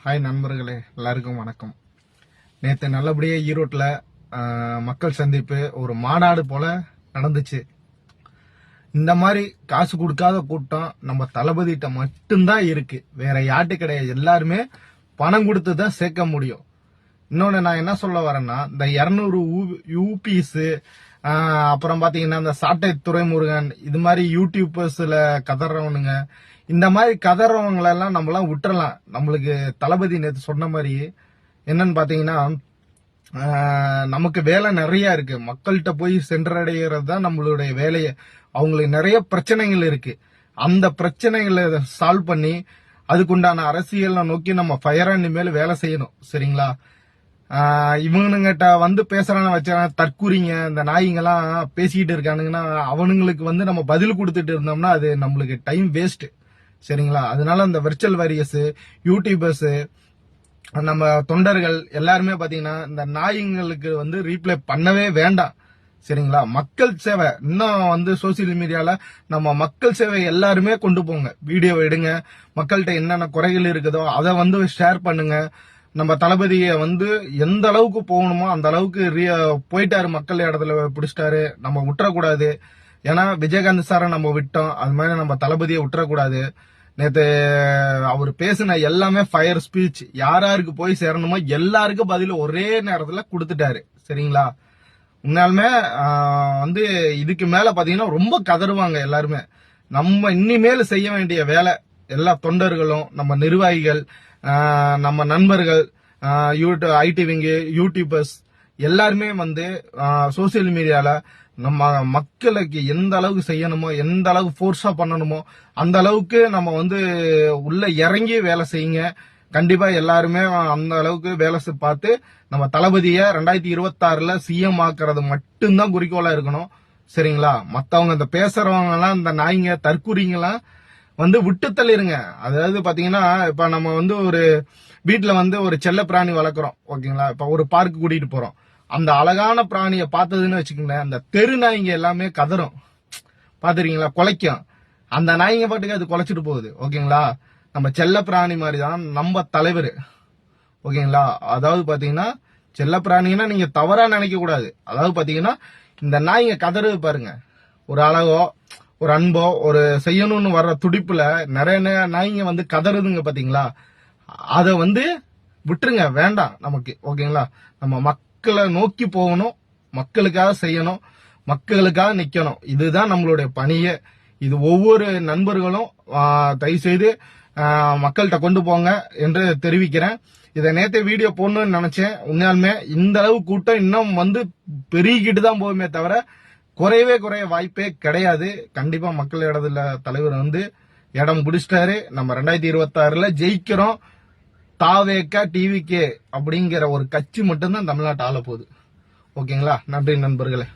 Hi நண்பர்களே, எல்லாருக்கும் வணக்கம். நேற்று நல்லபடியே ஈரோட்டில் மக்கள் சந்திப்பு ஒரு மாநாடு போல நடந்துச்சு. இந்த மாதிரி காசு கொடுக்காத கூட்டம் நம்ம தளபதிட்ட மட்டும்தான் இருக்கு, வேற யாட்டு கிடையாது. எல்லாருமே பணம் கொடுத்து தான் சேர்க்க முடியும். இன்னொன்னு நான் என்ன சொல்ல வரேன்னா, இந்த 200 யூபிஸ் அப்புறம் பாத்தீங்கன்னா இந்த சாட்டை துரைமுருகன் இது மாதிரி யூடியூபர்ஸ்ல கதறவனுங்க, இந்த மாதிரி கதறவங்களெல்லாம் நம்மளாம் விட்டுறலாம். நம்மளுக்கு தளபதி நேற்று சொன்ன மாதிரி என்னன்னு பாத்தீங்கன்னா, நமக்கு வேலை நிறைய இருக்கு. மக்கள்கிட்ட போய் சென்றடைகிறது தான் நம்மளுடைய வேலையை. அவங்களுக்கு நிறைய பிரச்சனைகள் இருக்கு. அந்த பிரச்சனைகளை சால்வ் பண்ணி அதுக்குண்டான அரசியலை நோக்கி நம்ம ஃபயரா இனிமேல் வேலை செய்யணும். சரிங்களா? இவனுங்கிட்ட வந்து பேசுறான வச்ச தற்கூறிங்க இந்த நாய்ங்கெல்லாம் பேசிக்கிட்டு இருக்கானுங்கன்னா அவனுங்களுக்கு வந்து நம்ம பதில் கொடுத்துட்டு இருந்தோம்னா அது நம்மளுக்கு டைம் வேஸ்ட். சரிங்களா? அதனால அந்த விர்ச்சுவல் வாரியர்ஸ், யூடியூபர்ஸ், நம்ம தொண்டர்கள் எல்லாருமே பாத்தீங்கன்னா இந்த நாய்ங்களுக்கு வந்து ரீப்ளை பண்ணவே வேண்டாம். சரிங்களா? மக்கள் சேவை இன்னும் வந்து சோசியல் மீடியால நம்ம மக்கள் சேவை எல்லாருமே கொண்டு போங்க. வீடியோ எடுங்க, மக்கள்கிட்ட என்னென்ன குறைகள் இருக்குதோ அதை வந்து ஷேர் பண்ணுங்க. நம்ம தளபதியை வந்து எந்த அளவுக்கு போகணுமோ அந்த அளவுக்கு போயிட்டாரு, மக்கள் இடத்துல பிடிச்சிட்டாரு, நம்ம விட்டுறக்கூடாது. ஏன்னா விஜயகாந்த் சாரை நம்ம விட்டோம், அது மாதிரி நம்ம தளபதியை விட்டுறக்கூடாது. நேத்து அவர் பேசின எல்லாமே ஃபயர் ஸ்பீச். யாராருக்கு போய் சேரணுமோ எல்லாருக்கும் பதில் ஒரே நேரத்துல கொடுத்துட்டாரு. சரிங்களா? உண்மையாலுமே வந்து இதுக்கு மேல பாத்தீங்கன்னா ரொம்ப கதறுவாங்க எல்லாருமே. நம்ம இனிமேல் செய்ய வேண்டிய வேலை எல்லா தொண்டர்களும், நம்ம நிர்வாகிகள், நம்ம நண்பர்கள், ஐடி விங்கு, யூடியூபர்ஸ் எல்லாருமே வந்து சோசியல் மீடியால நம்ம மக்களுக்கு எந்த அளவுக்கு செய்யணுமோ, எந்த அளவுக்கு ஃபோர்ஸா பண்ணணுமோ அந்த அளவுக்கு நம்ம வந்து உள்ள இறங்கி வேலை செய்யுங்க. கண்டிப்பா எல்லாருமே அந்த அளவுக்கு வேலை பார்த்து நம்ம தளபதியை 2026 சிஎம் ஆக்குறது மட்டும்தான் குறிக்கோளா இருக்கணும். சரிங்களா? மத்தவங்க இந்த பேசுறவங்க எல்லாம், இந்த நாய்ங்க தற்கூறிங்கெல்லாம் வந்து விட்டு தள்ளிருங்க. அதாவது பாத்தீங்கன்னா, இப்ப நம்ம வந்து ஒரு வீட்டுல வந்து ஒரு செல்ல பிராணி வளர்க்குறோம். ஓகேங்களா? இப்ப ஒரு பார்க்கு கூட்டிட்டு போறோம். அந்த அழகான பிராணியை பார்த்ததுன்னு வச்சுக்கோங்களேன், அந்த தெரு நாய்ங்க எல்லாமே கதறும். பாத்துருக்கீங்களா? குலைக்கும். அந்த நாய்ங்க பாட்டுக்கு அது குலைச்சிட்டு போகுது. ஓகேங்களா? நம்ம செல்ல பிராணி மாதிரி தான் நம்ம தலைவர். ஓகேங்களா? அதாவது பாத்தீங்கன்னா செல்ல பிராணின்னா நீங்க தவறா நினைக்க கூடாது. அதாவது பாத்தீங்கன்னா இந்த நாய்ங்க கதறு பாருங்க, ஒரு அழகோ ஒரு அன்போ ஒரு செய்யணும்னு வர்ற துடிப்புல நிறைய நாய்ங்க வந்து கதறுதுங்க. பாத்தீங்களா? அத வந்து விட்டுருங்க, வேண்டாம் நமக்கு. ஓகேங்களா? நம்ம மக்களை நோக்கி போகணும், மக்களுக்காக செய்யணும், மக்களுக்காக நிக்கணும். இதுதான் நம்மளுடைய பணியே. இது ஒவ்வொரு நண்பர்களும் தயவு செய்து மக்கள்கிட்ட கொண்டு போங்க என்று தெரிவிக்கிறேன். இதை நேற்று வீடியோ போடணும்னு நினைச்சேன். உண்மையாலுமே இந்த அளவு கூட்டம் இன்னும் வந்து பெருகிட்டு தான் போகுமே தவிர குறைய வாய்ப்பே கிடையாது. கண்டிப்பா மக்கள் இடத்துல தலைவர் வந்து இடம் பிடிச்சிட்டாரு. நம்ம 2026 ஜெயிக்கிறோம். தாவேக்கா டிவிகே அப்படிங்கிற ஒரு கட்சி மட்டும்தான் தமிழ்நாட்டை ஆள போகுது. ஓகேங்களா? நன்றி நண்பர்களே.